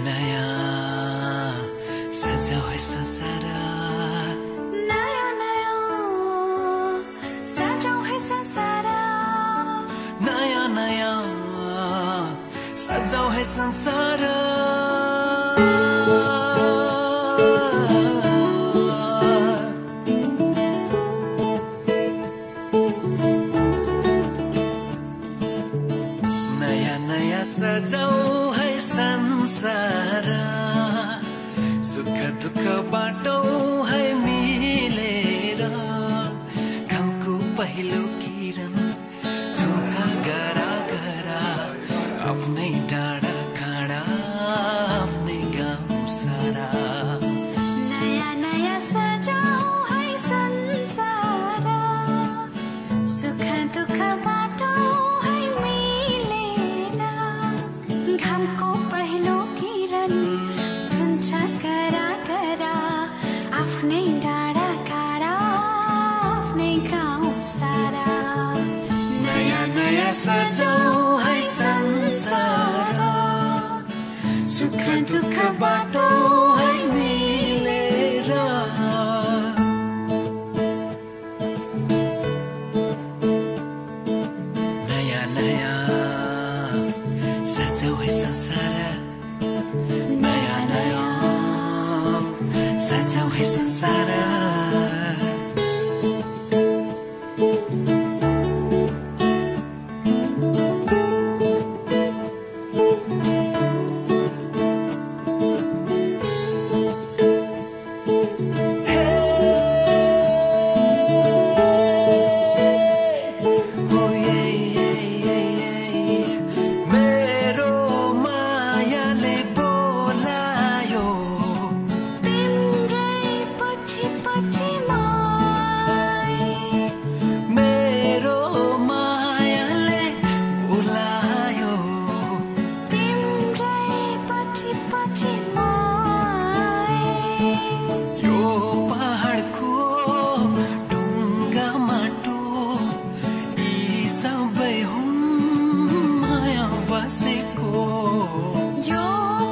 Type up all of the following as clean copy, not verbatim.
नया सजाओ है संसार नया नया सजाओ है संसार नया नया सजाओ है संसार नया नया सजाओ है संसार सुख दुख बाटो है मिलेर घामको पहिलो किरण छुन्छ गरा गरा आफ्नै डाँडा काँडा आफ्नै गाउँ सारा नया नया सजाओ है संसार सुख दुख बाटो है मिलेर घामको पहिलो किरण छुन्छ गरा गरा आफ्नै डाँडा काँडा आफ्नै गाउँ सारा नया नया सजाओ है संसार सुख दुख बाटो है मिलेर नया नया सजाओ है संसार नया नया सजाओ है संसार यो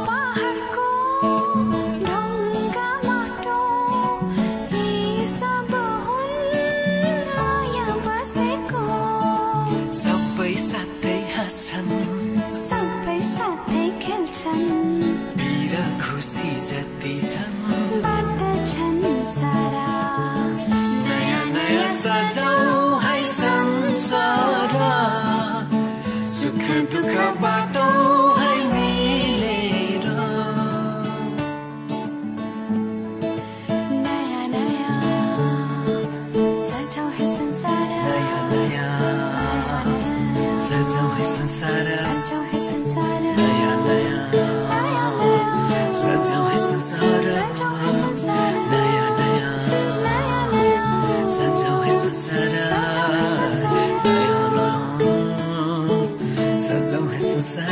पहाडको ढुङ्गा माटो यी सब हुन् माया बसेको सबै साथै हाँस्छन् सबै साथै खेल्छन् पीर खुसी जति छन् बाँड्छन् सारा नया नया सजाओ है संसार सुख दुख बाटो है मिलेर नया नया सजाओ है संसार नया नया सजाओ है संसार सजाओ है संसार नया नया नया नया सजाओ है संसार सजाओ है संसार नया नया नया नया सजाओ है संसार सजाओ है संसार नया नया सजाओ है संसार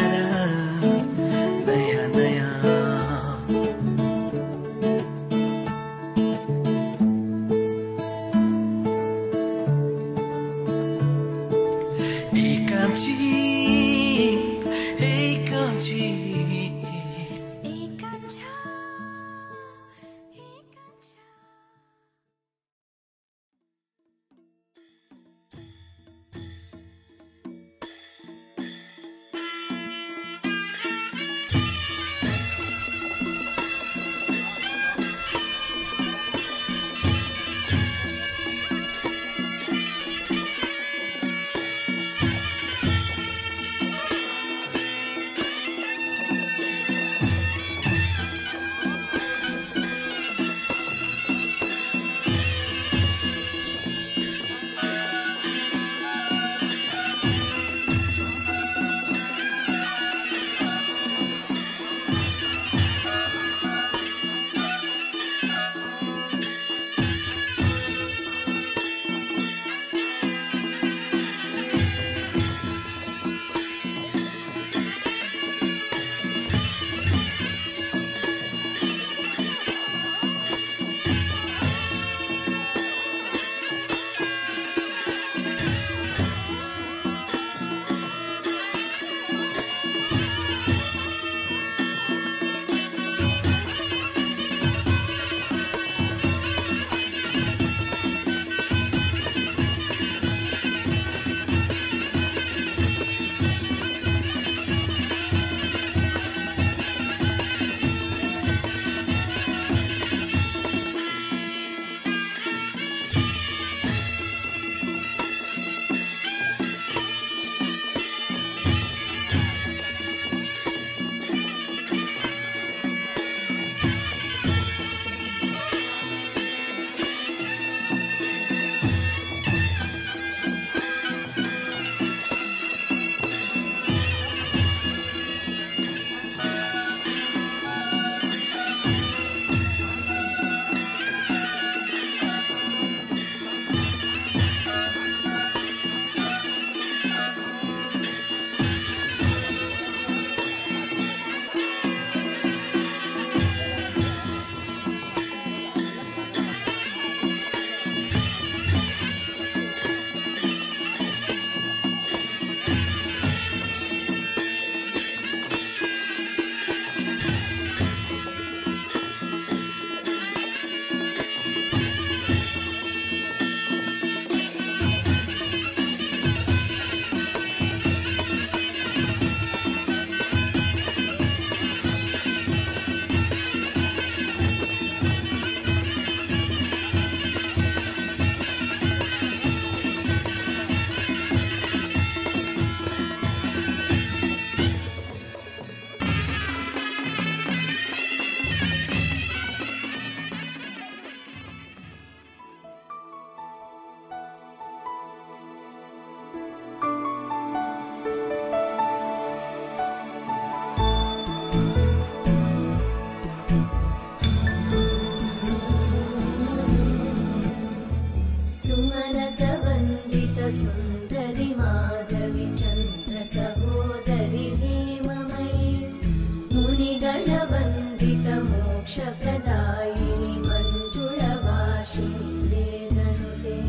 मोक्षप्रदायिनि मञ्जुळवासिनि वेदनुते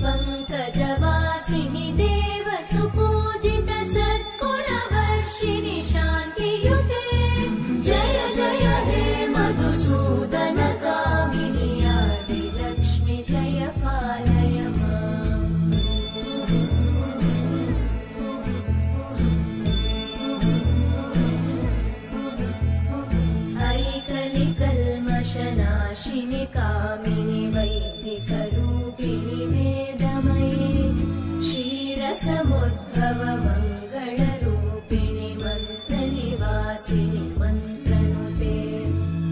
पङ्कजवासिनि देवसुपूजित सद्गुणवर्षिणि शान्तियुते जय जय हे मधुसूदन कामिनि आदिलक्ष्मि जय पालय माम् ऐकलिकल्मषनाशिनि कामिनि वैदिकरूपिणि वेदमये क्षीरसमुद्भव मङ्गलरूपिणि मन्त्रनिवासिनि मन्त्रनुते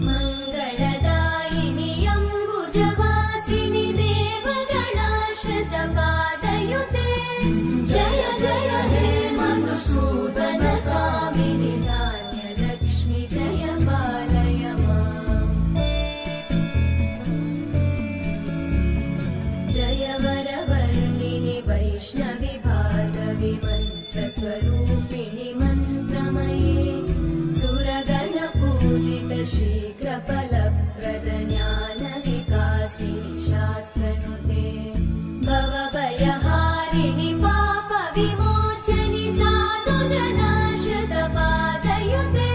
मङ्गलदायिनि अम्बुजवासिनि देवगणाश्रितपादयुते जय जय हे मधुसूदन कामिनि धान्यलक्ष्मि जय पालय माम् जय वरवर्णिनि वैष्णवि भार्गवि मन्त्रस्वरूपिणि मन्त्रमये सुरगणपूजित शीघ्रफलप्रद ज्ञानविकासिनि शास्त्रनुते भवभयहारिणि पापविमोचनि साधुजनाश्रितपादयुते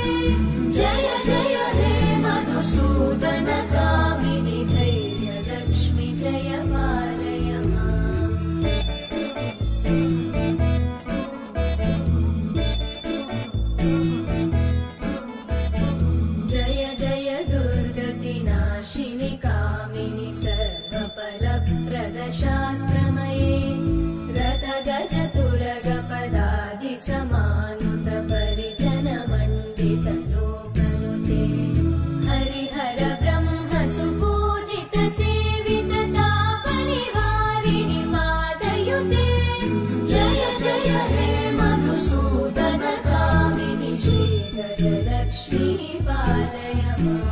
जय जय हे मधुसूदन कामिनि धैर्यलक्ष्मि जय पालय माम् जय जय दुर्गतिनाशिनि कामिनि सर्वफलप्रद शास्त्रमये रथगजतुरगपदादिसमानुत परिजनमण्डित लोकनुते हरिहर ब्रह्म सुपूजित सेवित तापनिवारिणि पादयुते जय जय हे मधुसूदन कामिनि श्रीगजलक्ष्मी पालय माम्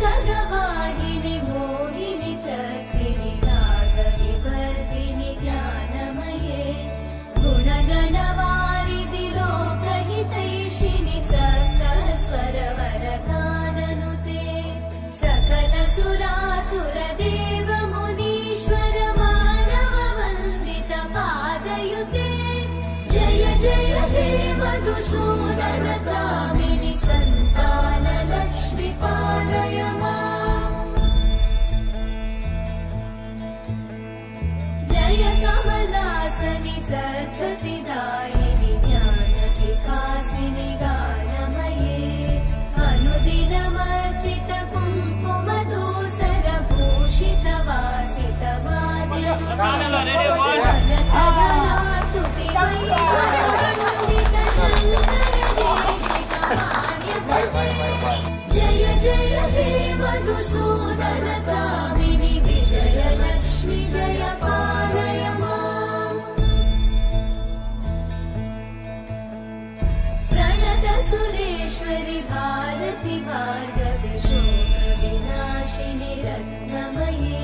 ऐकगवाहिनि मोहिनि चक्रिणि रागविवर्धिनि ज्ञानमये गुणगणवारिधि लोकहितैषिणि सप्तस्वरवरगाननुते सकलसुरासुरदेव मुनीश्वर मानववन्दित पादयुते जय जय हे मधुसूदन कामिनि सन्तानलक्ष्मि पालय माम् जय कमलासनि सद्गतिदायिनि ज्ञानविकासिनि गानमये अनुदिनमर्चित कुङ्कुमधूसरभूषित वासित वाद्यनुते वैभववन्दित शङ्करदेशिकमान्यपते जय जय हे मधुसूदन कामिनि विजयलक्ष्मि जय पालय माम् प्रणत सुरेश्वरि भारति भार्गवि शोकविनाशिनि रत्नमये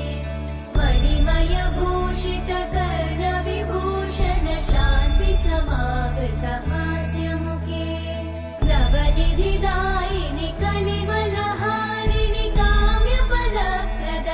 मणिमय भूषित कर्णविभूषण शान्ति समावृत हास्यमुखे नवनिधिदायिनि कलिमलहारिणि काम्यफलप्रद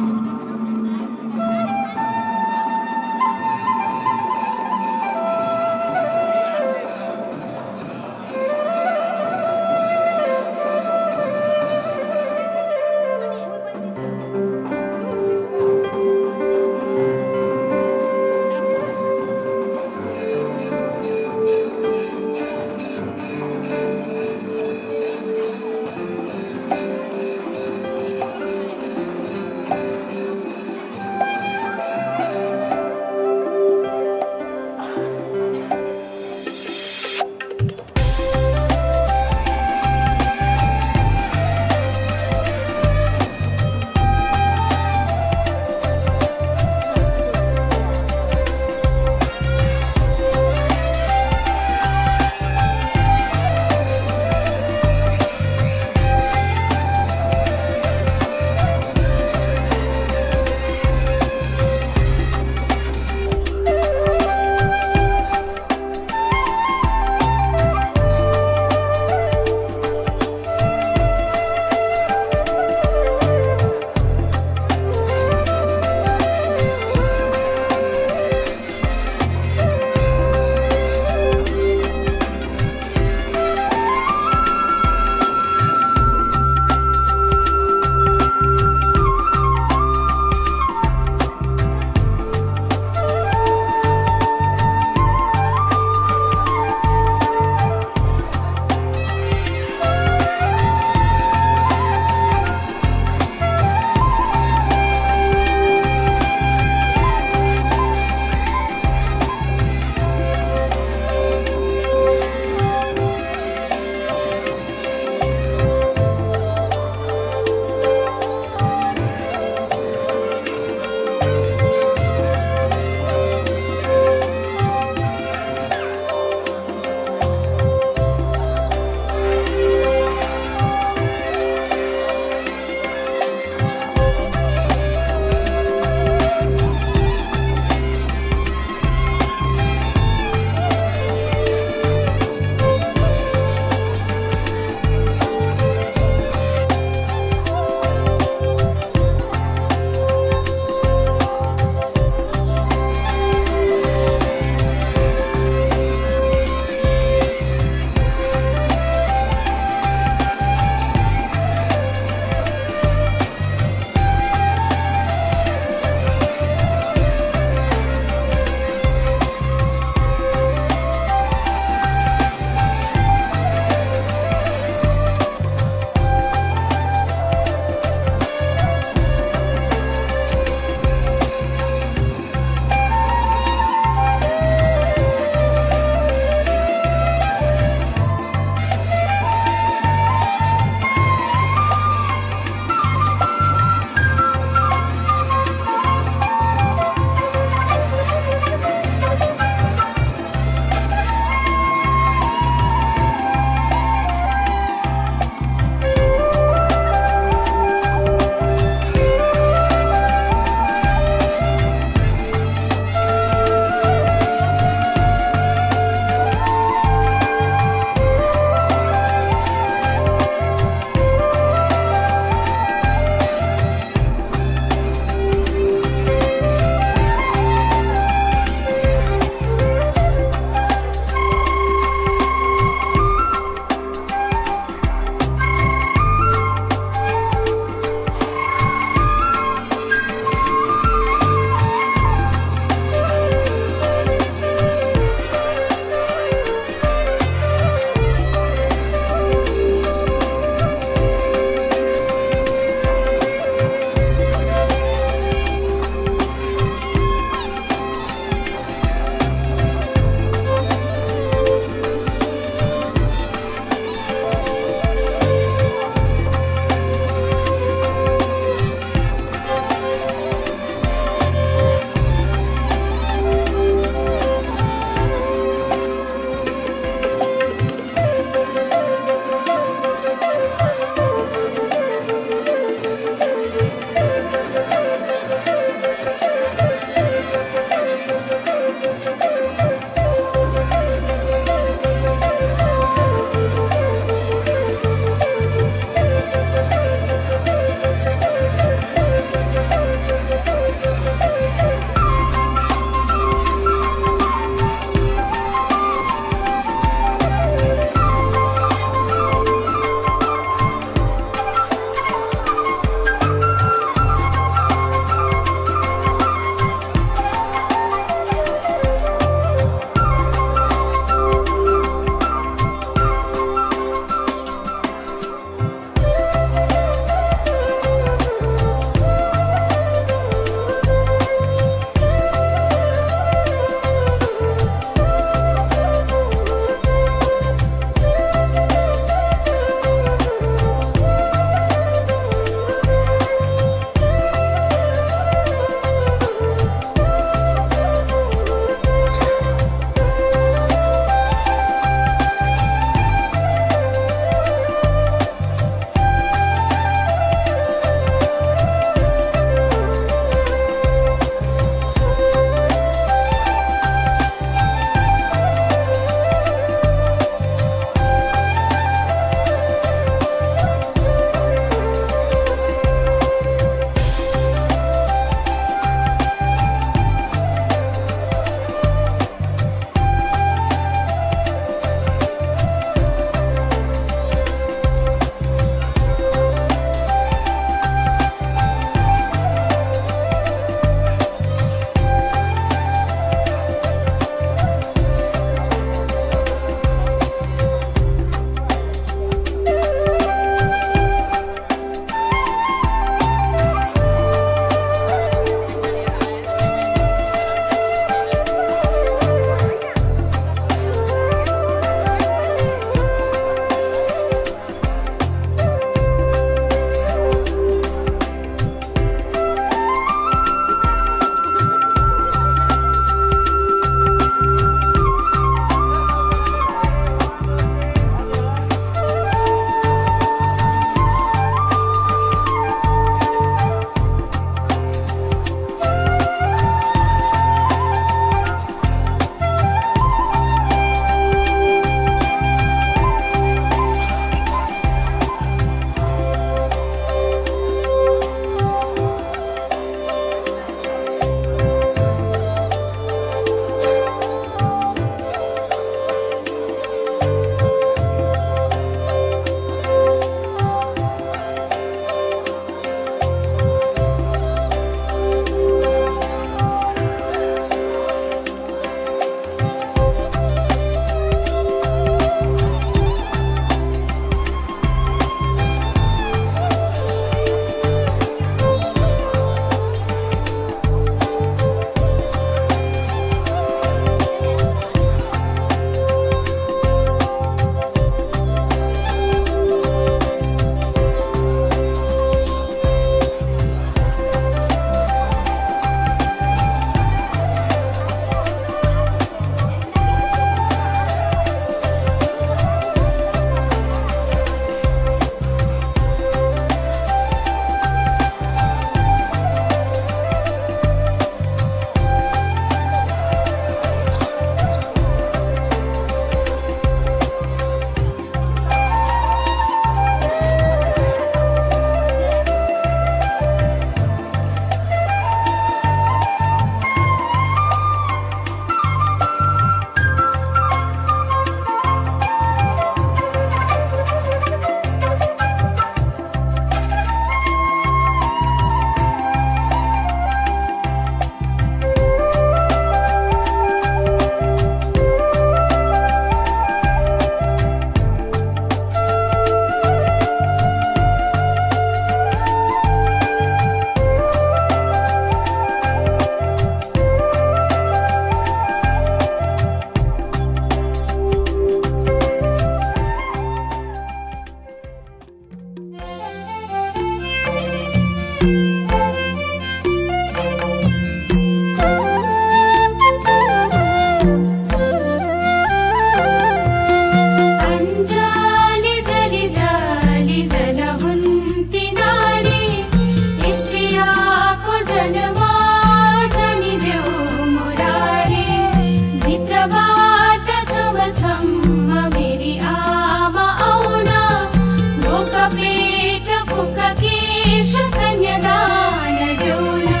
फुककेश कन्यादान देऊना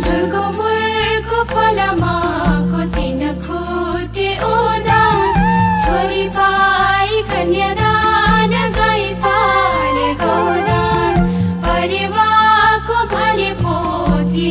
झुलको बुलको फलमाको तीन खुटे उदान छोरी पाई कन्यादान गई पाले गौदान परिवारको भने पोथी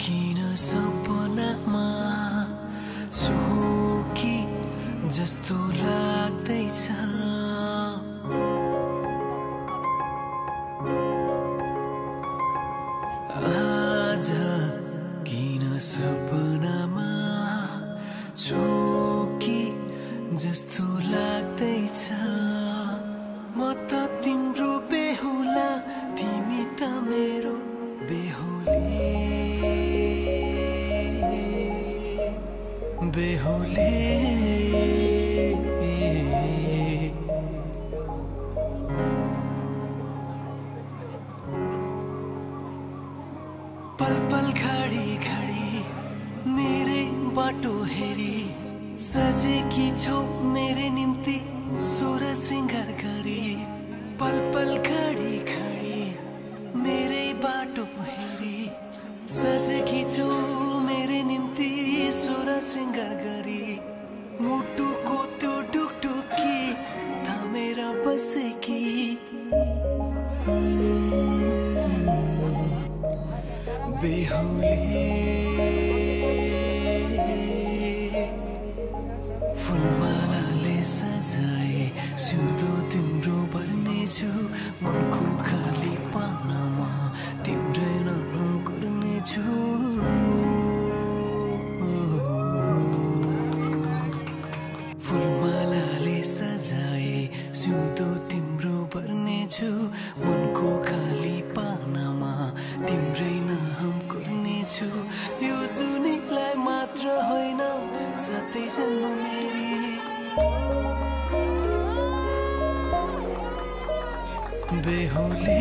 किन सपनामा छु कि जस्तो लाग्दैछ आज किन सपनामा छु कि जस्तो लाग्दैछ म त तिम्रो बेहुला तिमी त मेरो बेहुली बेहुली पल पल खडी खडी मेरै बाटो हेरी सजेकी छौ मेरे निम्ति सोह्र श्रृङ्गार गरी पल पल खडी खडी मेरै बाटो हेरी सजेकी छौ मेरे निम्ति सोह्र श्रृङ्गार गरी मुटुको त्यो ढुकढुकी थामेर बसेकी बेहुली फुलमालाले सजाए सिउँदो तिम्रो भर्नेछु मनको खाली पानामा तिम्रै नाम गर्नेछु फुलमालाले सजाए सिउँदो तिम्रो भर्नेछु मनको खाली पानामा तिम्रै नाम गर्नेछु यो जुनीलाई मात्र होइन साथै जन्म मेरी बेहुली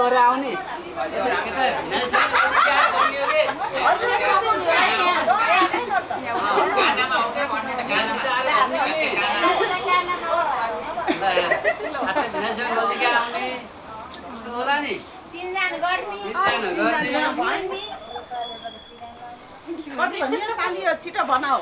गरेर आउने होला नि चिन्जान गर्ने छिटो बनाऊ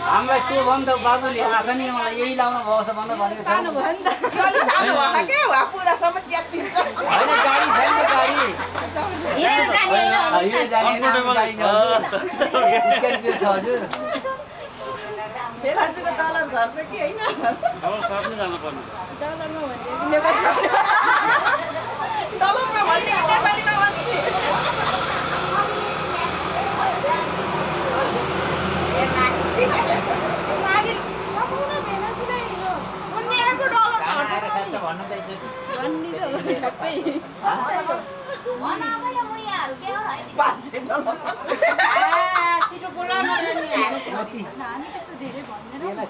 हामीलाई त्यो भन्दा बाबुले आशा नि मलाई यही लाउनु भएको छ भनेर भनेको छ सानो भयो नि त अलि सानो भयो के हो पुरासम्म च्यातिन्छ हैन गाडी छैन गाडी हिँडेर जाने होइन कम्फर्टेबल छ स्कर्पियो छ हजुर बेलाजुको डलर झर्छ कि हैन डलर साथमै जानु पर्ने डलरमा भन्ने नेपालीमा भन्ने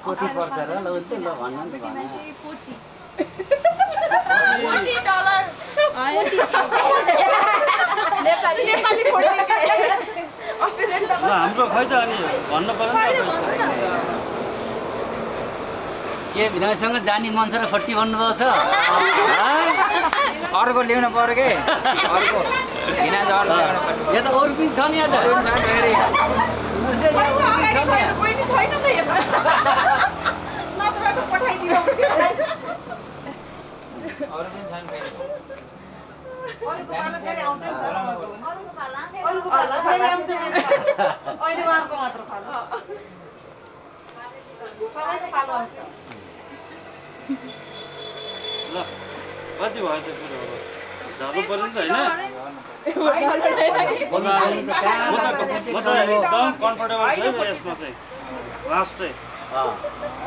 कोटी पर्छ र ल त ल भन्नु नि हाम्रो खै त अनि भन्नु पर्यो नि के विनयसँग जाने मन छ र फट्टी भन्नुभएको छ अर्को ल्याउनु पर्यो के अर्को हिनाज अर्को ल्याउनु पर्यो यहाँ त अरू पनि छ नि यहाँ त कोही पनि छैन त यता नत्र पठाइदिनु अरू पनि छन् फेरि अरूको पालो फेरि आउँछ नि त अरूको पालो फेरि आउँछ अहिले उहाँको मात्र पालो सबैको पालो आउँछ ल कति भयो त्यो कुरो झर्नु पर्यो नि त होइन म त एकदम कम्फर्टेबल छु है यसमा चाहिँ लास्टै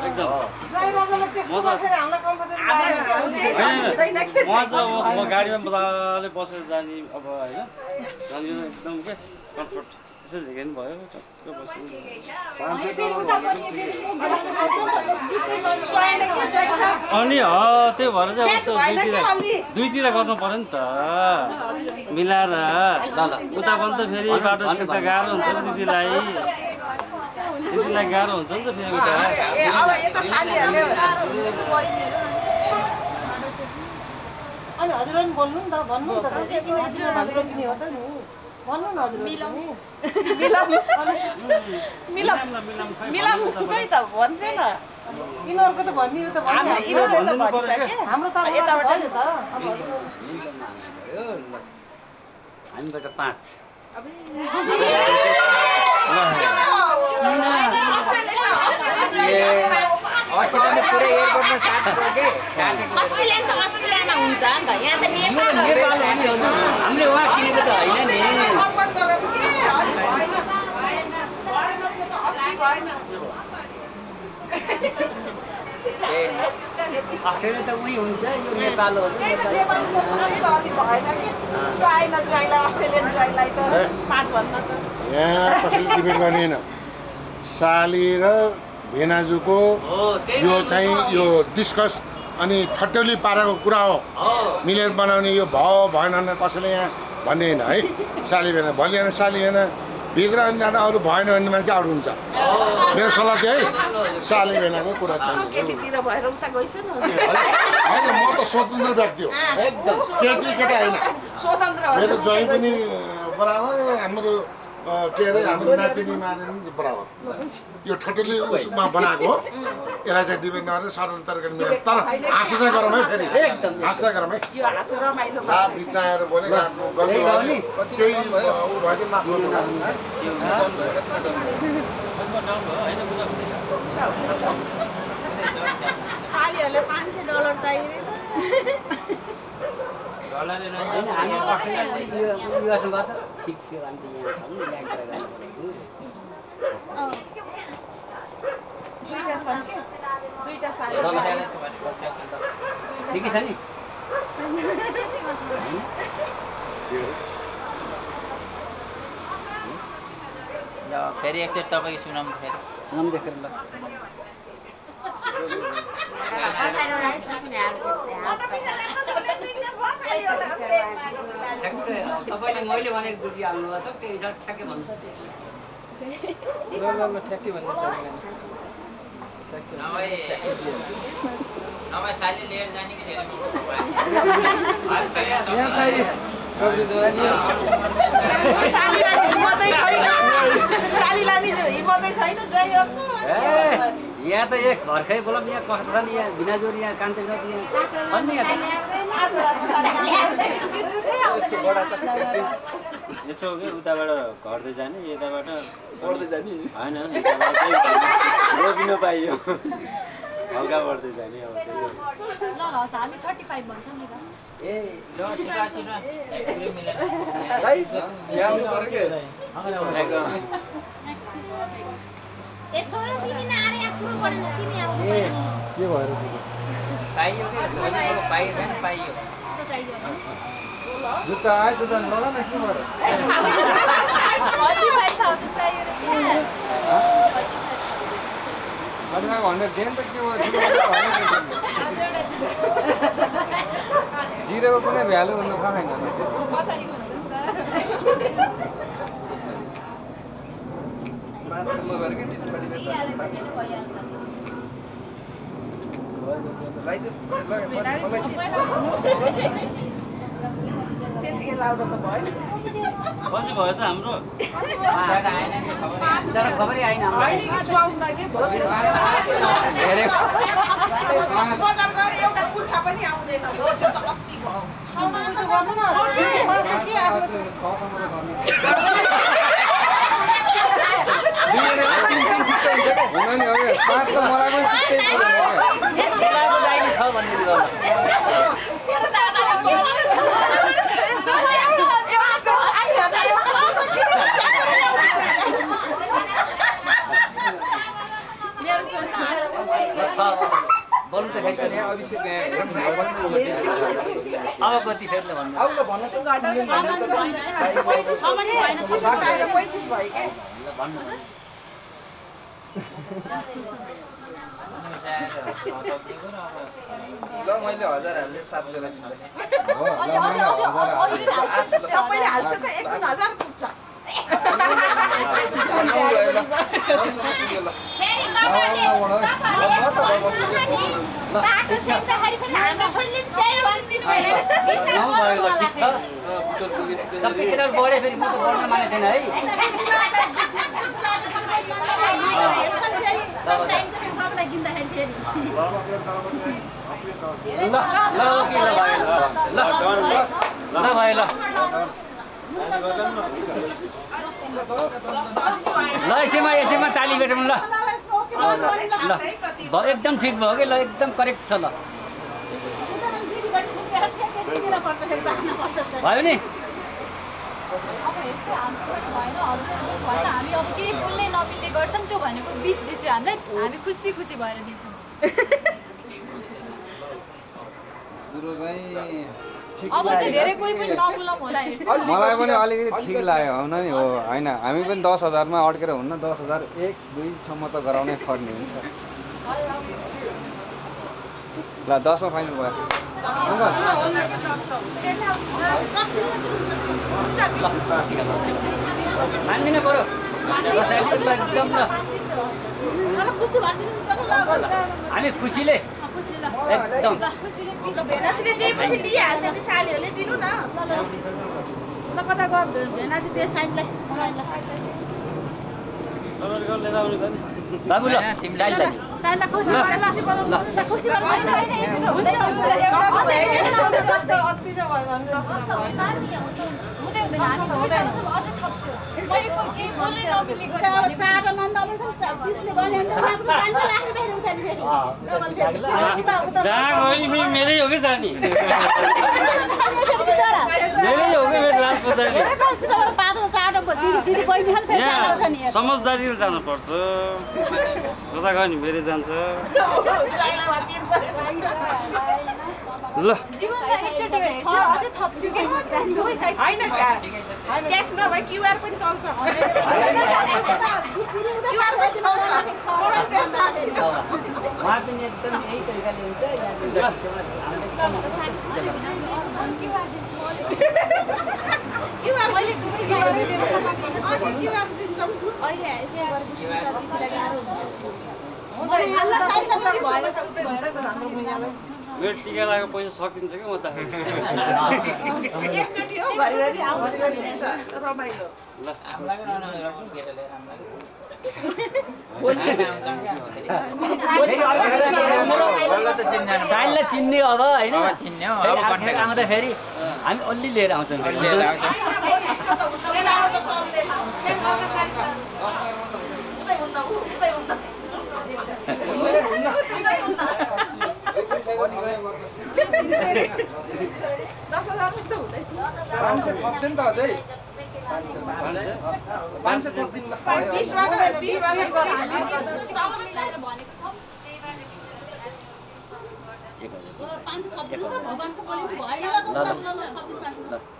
एकदम म गाडीमा मजाले बसेर जाने अब होइन जाने एकदम के कम्फर्ट त्यसै झिकेन भयो अनि त्यही भएर चाहिँ अब दुईतिर गर्नु पर्यो नि त मिलाएर उता पनि त फेरि बाटो छिर्दा गाह्रो हुन्छ नि दिदीलाई गाह्रो हुन्छ नि त फेरि उता अनि हजुरले बोल्नु नि त भन्नु नि त भन्छ कि नि हो त नि भन्नु न हजुर मिलाम खै त भन्छ न यिनीहरूको त भन्ने त भन्छ यिनीहरूले त भनिसके हाम्रो त यताबाट नि त अब हामीबाट 5 अस्ट्रेलियाले पुरै एयरपोर्टमा साथको के अस्ट्रेलियामा हुन्छ नि त यहाँ त नेपाल हो नि हजुर हामीले वहाँ किनेको त होइन नि अस्ट्रेलिया त उही हुन्छ यो नेपाल हो यहाँ कसैले डिबेट गर्दैन साली र भेनाजुको यो चाहिँ यो डिस्कस अनि ठट्टौली पारेको कुरा हो मिलेर बनाउने यो भएन कसैले यहाँ भन्ने होइन है साली भेना भनिएन साली भेना भित्र अनि जाँदा अरू भएन भने मान्छे अरू हुन्छ मेरो सल्लाह चाहिँ है साली भेनाको कुरा होइन म त स्वतन्त्र व्यक्ति हो केटी केटा होइन मेरो ज्वाइँ पनि बराबर हाम्रो के अरे हाम्रो नातिनी माने बराबर यो ठट्टली उसमा बनाएको हो यसलाई चाहिँ डिबेट नगरेर सरल तरिकाले मिलाएर तर हाँसो चाहिँ गरौँ है फेरि हाँसो चाहिँ गरौँ है बिचाएर बोले गल्ती भयो केही ऊ भयो चाहिँ माफ गर्नु सालीहरूले $500 चाहिरहेछ हामी अस्ट्रेलियासँग त ठिक थियो हामी यहाँ ठिकै छ नि फेरि एकचोटि तपाईँको सुनाउँ देखेर ल ठ्याक्कै तपाईँले मैले भनेको बुझिहाल्नु भएको छ त्यही हिसाब ठ्याक्कै भन्नुहोस् ठ्याक्कै भन्ने छ नभए साली लिएर जाने कि यहाँ त एक भर्खै बोलम यहाँ कस्तो छ नि यहाँ बिनाजोर यहाँ कान्छे यहाँ छन् नि यस्तो हो कि उताबाट घट्दै जाने यताबाट बढ्दै जाने होइन रोकिन पाइयो हल्का बढ्दै जाने अब हामी 35 भन्छौँ नि त ए ल छिटो छिटो मिलेन ए छोरा तिमी नआरे आफ्नो गर्न तिमी आऊ ए के भएर पाइयो के पाइयो नि पाइयो जुत्ता आयो जुत्ता लगा न के भएर 45,000 चाहियो रे मलाई 100 देन त के भयो जिरोको कुनै भ्यालु हुनु छैन पछाडी मान्छेमा गरे के त्यतिकै लाउडो त भयो कति भयो त हाम्रो खबरै आएन हाम्रो बजार गएर एउटा कुर्ता पनि आउँदैन हो त्यो त कति भयो गर्नु न के आफ्नो हुन नि हो पाँच त मलाई पनि चित्तै यसको दाइले छ भन्ने बोल्नु त खाइसक्यो अभिषेक अब कति फेर्ले भन्नु अब भन्न त सामान्य भएन 35 भयो के भन्नु ल मैले 1000 हाल्ने 7 बेला दिँदै हो ल मैले 1000 सबैले हाल्छ त 1000 पुग्छ बढे फेरि म त बढ्न मानेको थिएन है ल यसैमा ताली भेटौँ ल एकदम ठिक भयो कि ल एकदम करेक्ट छ ल भयो नि हामी अब केही बोल्ने नमिल्ने गर्छौँ त्यो भनेको 20 दिन्छु हामीलाई हामी खुसी खुसी भएर दिन्छौँ अब चाहिँ धेरै कोही पनि नबुलाउँ होला मलाई पनि अलिकति ठिक लाग्यो हुन नि हो होइन हामी पनि 10,000 मा अड्केर हुन्न 10,000 1 2 सम्म त गराउनै पर्ने हुन्छ ल 10 मा फाइनल भयो मान्दिन बरु एकदम ल हामी खुसीले एकदम बाबु ल मेरै हो कि जानी मेरै हो कि मेरो लास्ट पछाडि समझदारी जानुपर्छ जता गयो नि मेरै जान्छ ल क्यास नभए क्युआर पनि चल्छ उहाँ पनि एकदम यही तरिकाले हुन्छ अहिले यस्तो गरेपछि दिदीलाई गाह्रो हुन्छ मेरो टिका लगाएको पैसा सकिन्छ क्या म त एकचोटि हो घरिघरि रमाइलो ल हामीलाई केटाले साइनलाई चिन्ने अब होइन चिन्ने हो अब कन्ट्याक्ट आउँदाखेरि हामी अलि लिएर आउँछौँ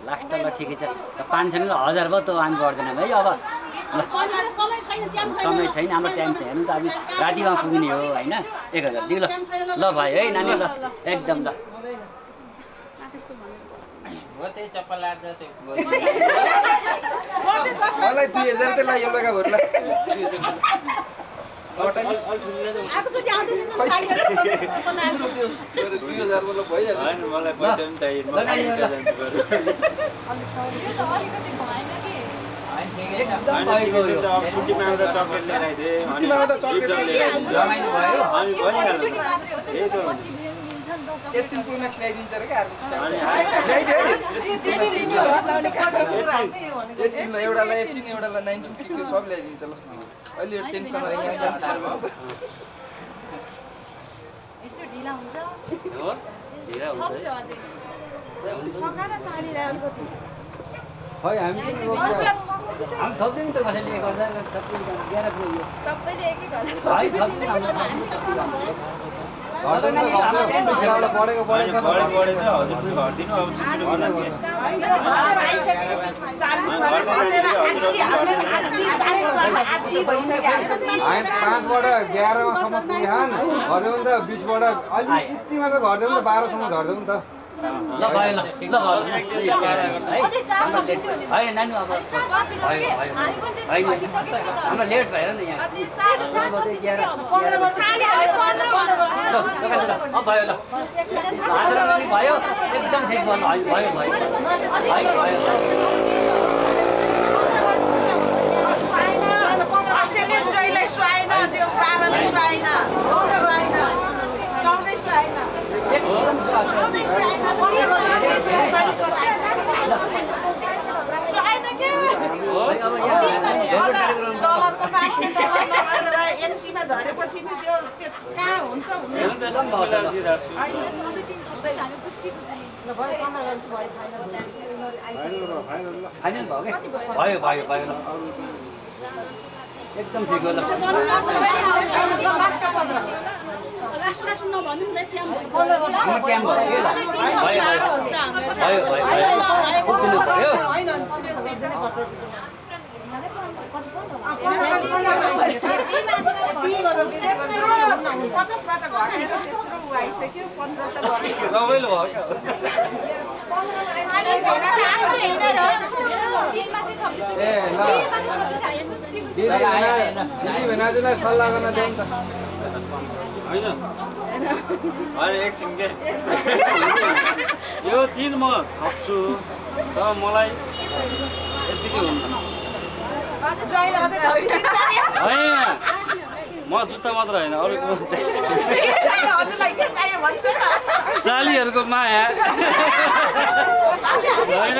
लास्ट ल ठिकै छ 500 ल 1000 भयो त हामी गर्दैनौँ है अब समय छैन हाम्रो टाइम छैन त हामी रातिमा पुग्ने हो होइन 1000 दिउ ल भाइ है नानी ल एकदम ल हो त्यही चप्पल लाएर त्यो मलाई 2000 त लाग्यो लगा भरला 2000 आजचोटि आउँदै दिन्छ साडी गरेर बनाएको 2000 मतलब भइहाल्यो हैन मलाई पैसा पनि चाहियो यो त अलिकति भएन के एकदम भएको यो अब छुट्टीमा आउँदा चकलेट लिएर आइदिए छुट्टीमा आउँदा चकलेट रमाइलो भयो अनि भइहाल्छ त्यही त एकदिन पुल म्याक्स ल्याइदिन्छ र क्या एउटालाई 18 एउटालाई 19 के सब ल्याइदिन्छ ल अहिले यो टेन्सन यसो ढिला हुन्छ हो ढिला हुन्छ थप्छ अझै फकाएर साडी ल्याएको खै हामी हामी थप्दै नि त कसैले 1000 थप्दै 11 पुग्यो सबैले एकै गर्छ भाइ थप्दै घट्दैन त घट्छ बढेको बढेछ बढेछ हजुर पनि घट्दिनु अब छिटो हामी 5 बाट 11 सम्म पुग्यान घट्यो भने त 20 बाट अलि यति मात्र घट्यो भने त 12 सम्म झर्दै नि त ल भयो ल अझै चार बेसी हुने है नानी अब हाम्रो लेट भयो नि यहाँ अनि चार भयो ल भयो एकदम ठिक भयो भयो भयो अस्ट्रेलियन जोइलाई सुहाएन त्यो पाराले सुहाएन सधैँ सुहाएन एकदम सुहाएन के अब यहाँ डलरको बाँकी डलर लगाएर एनसीमा झरेपछि त्यो कहाँ हुन्छ फाइनल भयो कि भयो भयो भयो ल एकदम ठिक हो ल क्याम्प भयो कि ल भयो भयो भयो पुग्दिनु भयो पचासबाट घटेर त्यत्रो आइसक्यो 15 त रमाइलो भयो भेनाजुलाई सल्लाह गर्न जाउँ त होइन एकछिन के यो 3 म थप्छु तर मलाई यतिकै हुन्न होइन म जुत्ता मात्र होइन अरू कुरो चाहिन्छ सालीहरूको माया होइन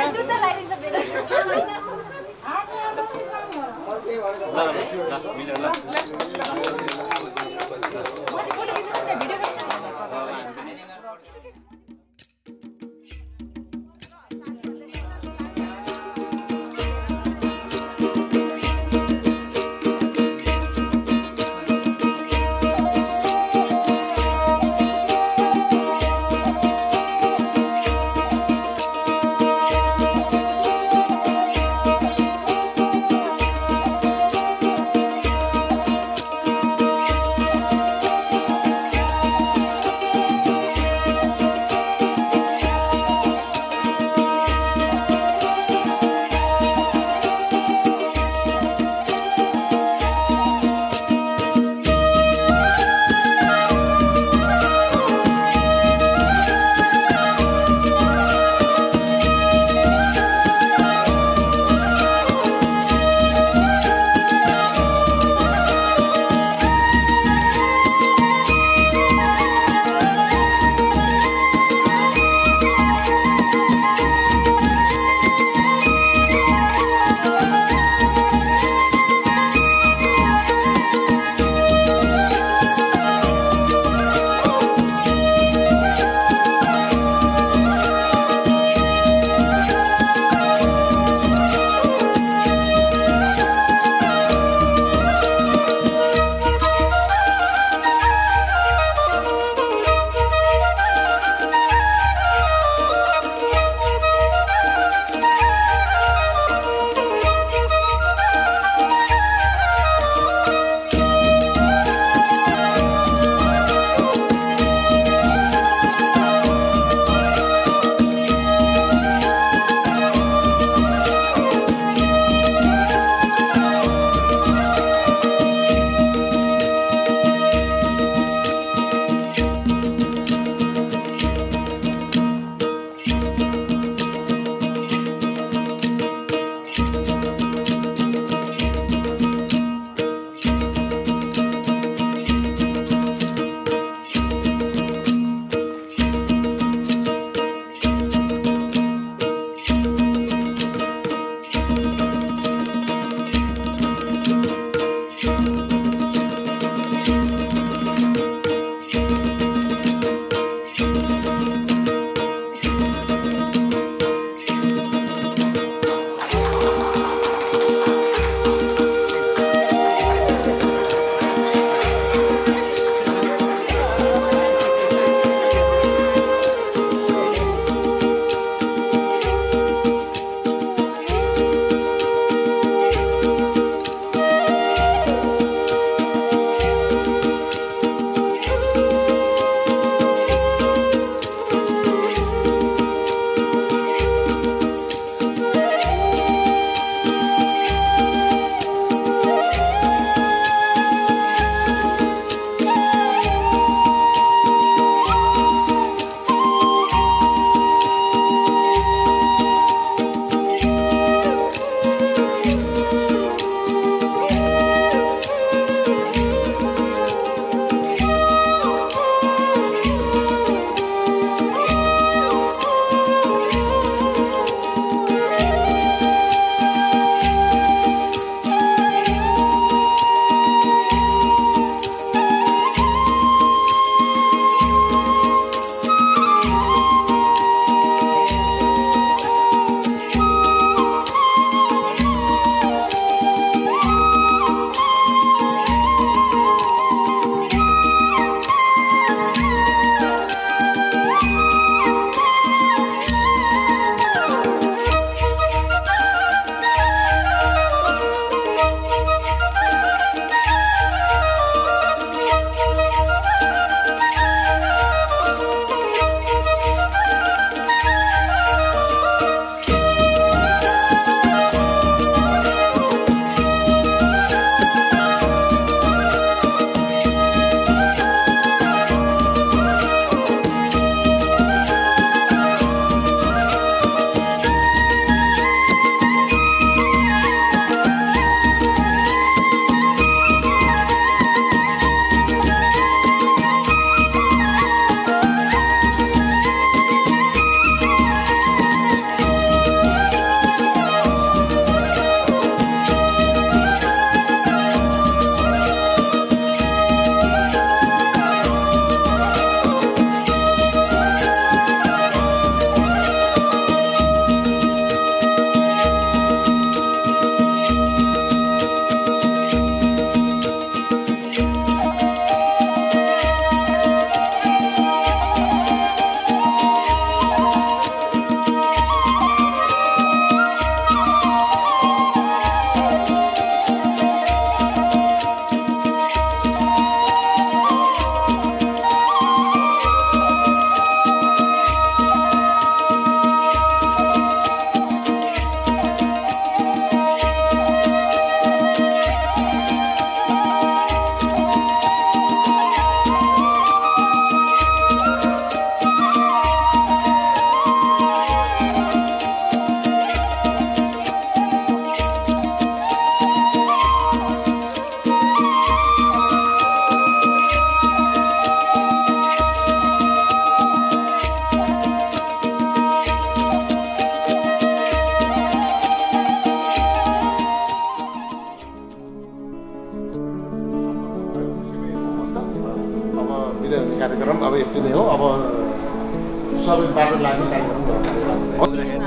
कार्यक्रम अब यति नै हो। अब सबै बाटो लाग्ने कार्यक्रम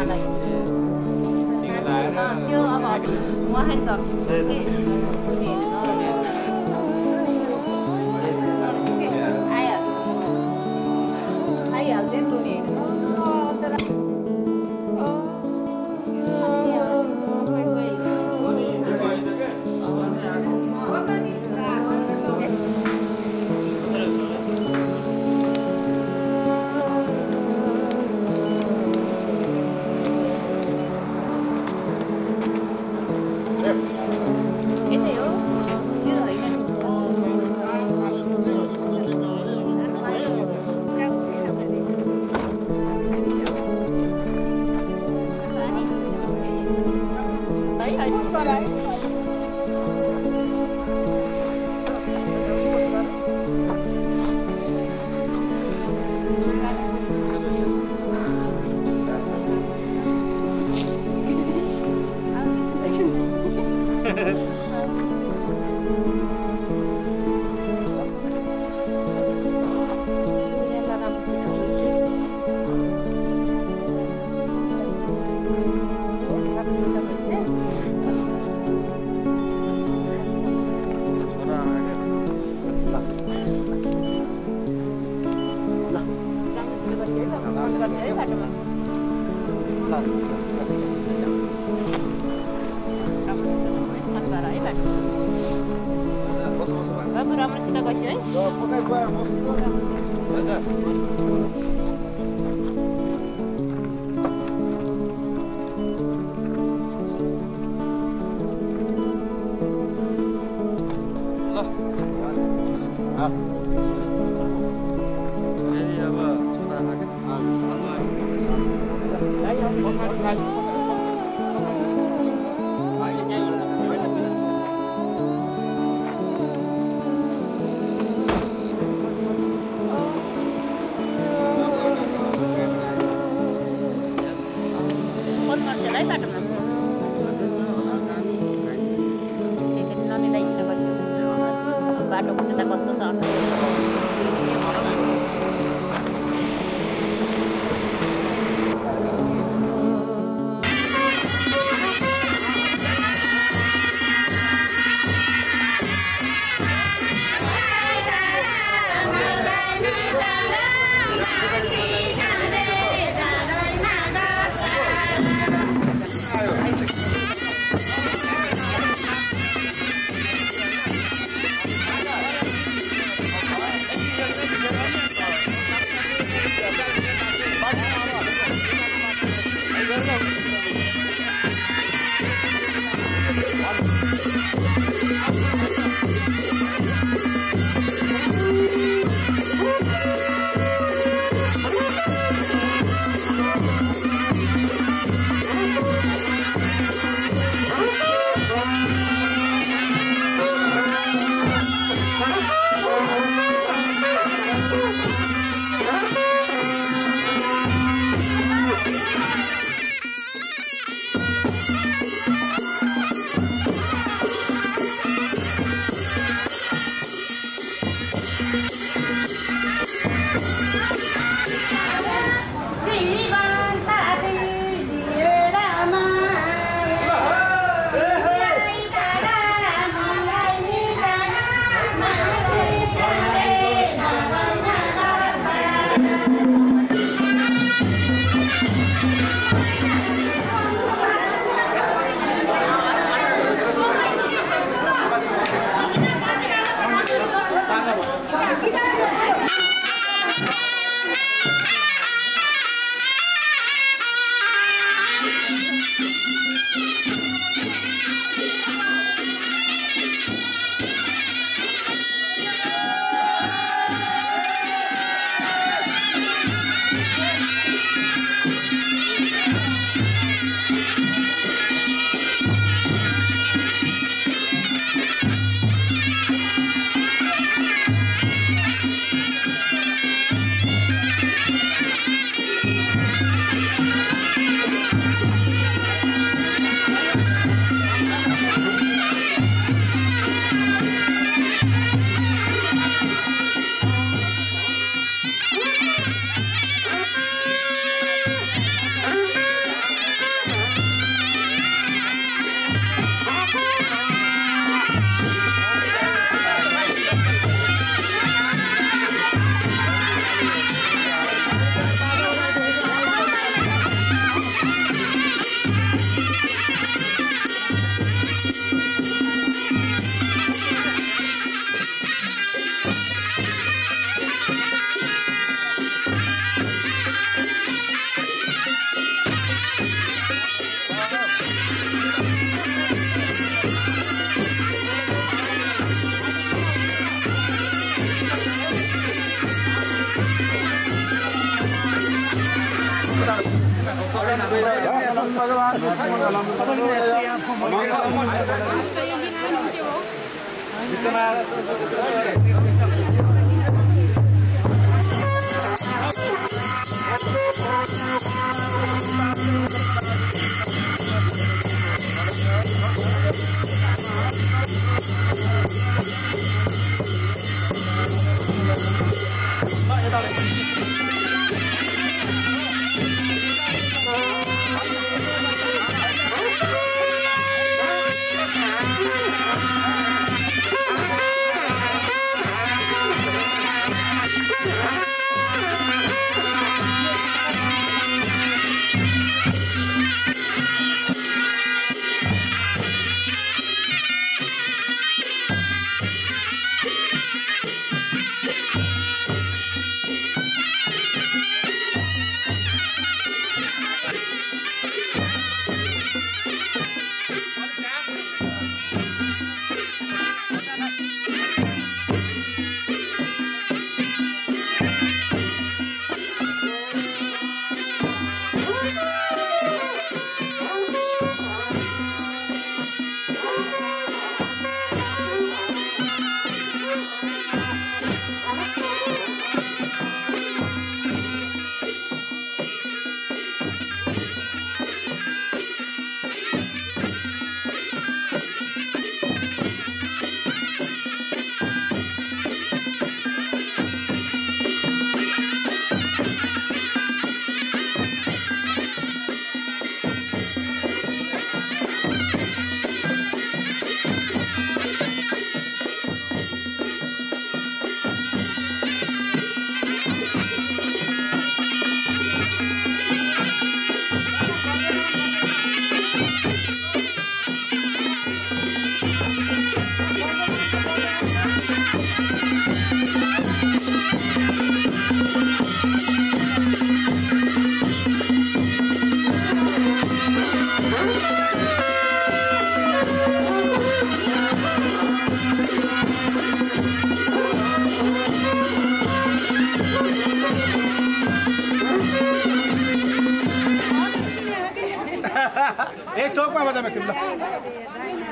एक चौकमा बजा म्याक्सिम ल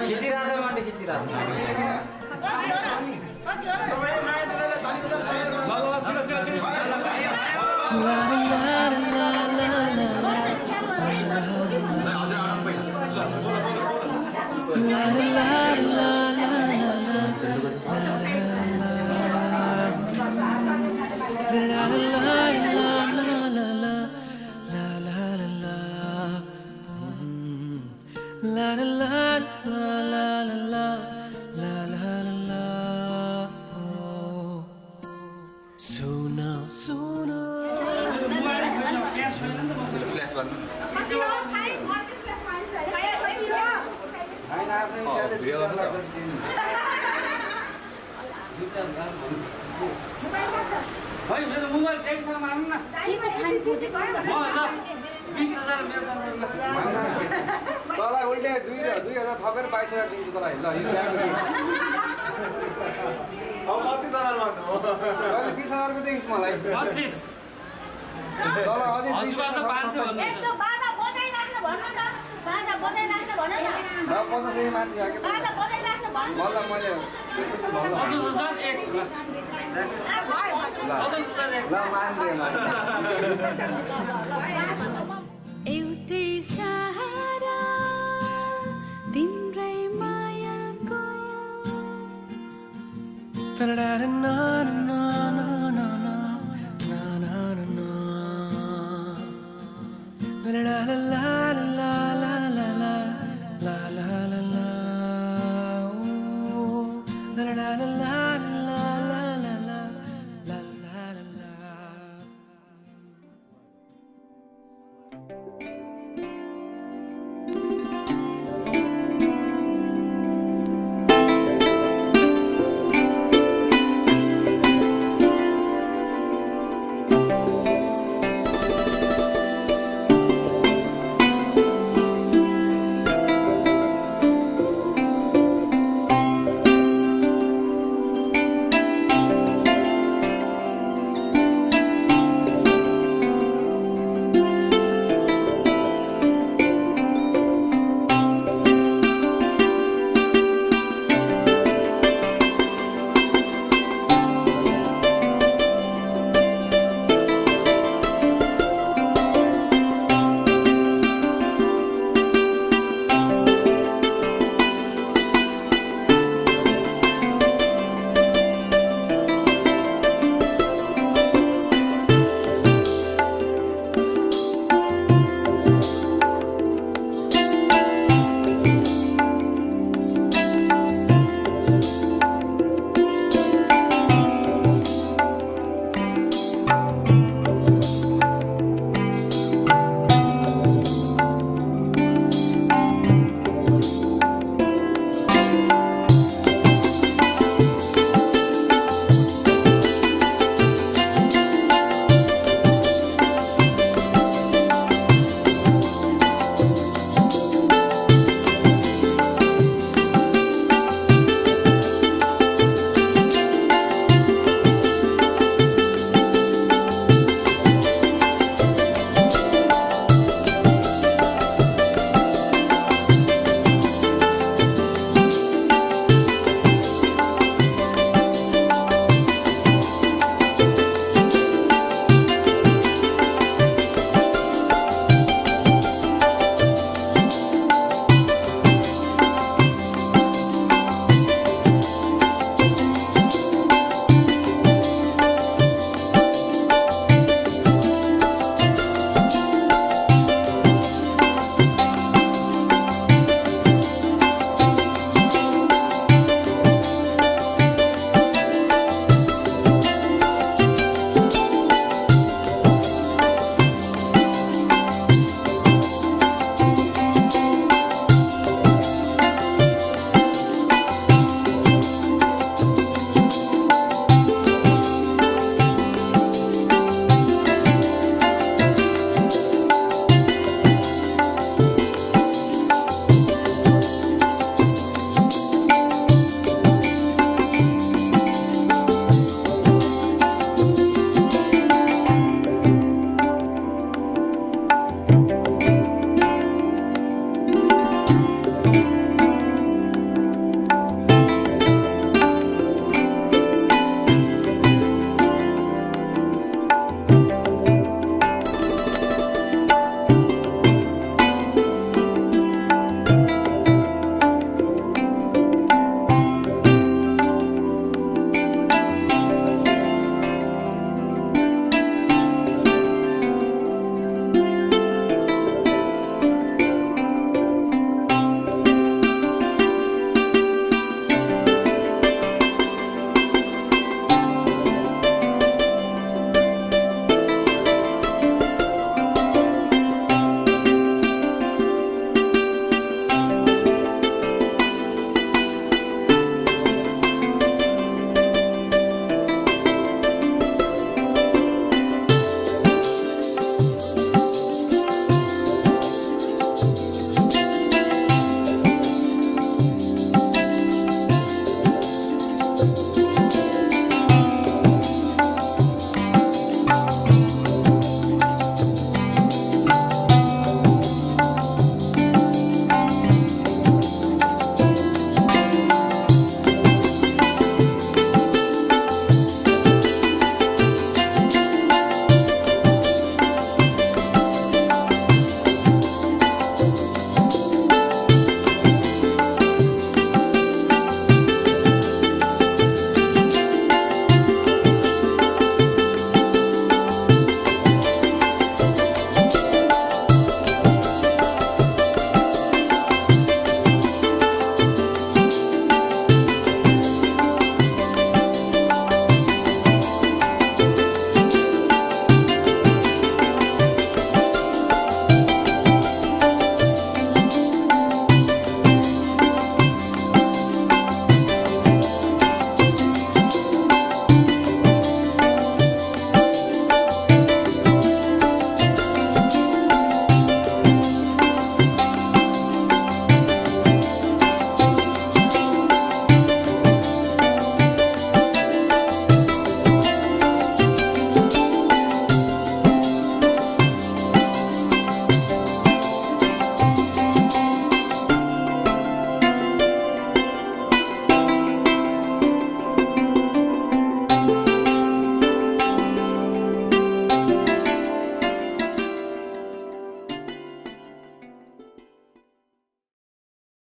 खिचिरहेको मान्छे खिचिरहेको तँलाई उल्टे 2000 थपेर 22,000 दिन्छु तँलाई ल 20,000 को दिइस् मलाई 25 तँलाई अझै 500 भन्नु र 50 माथि आके मलाई मैले एउटै सहारा तिम्रै मायाको la la la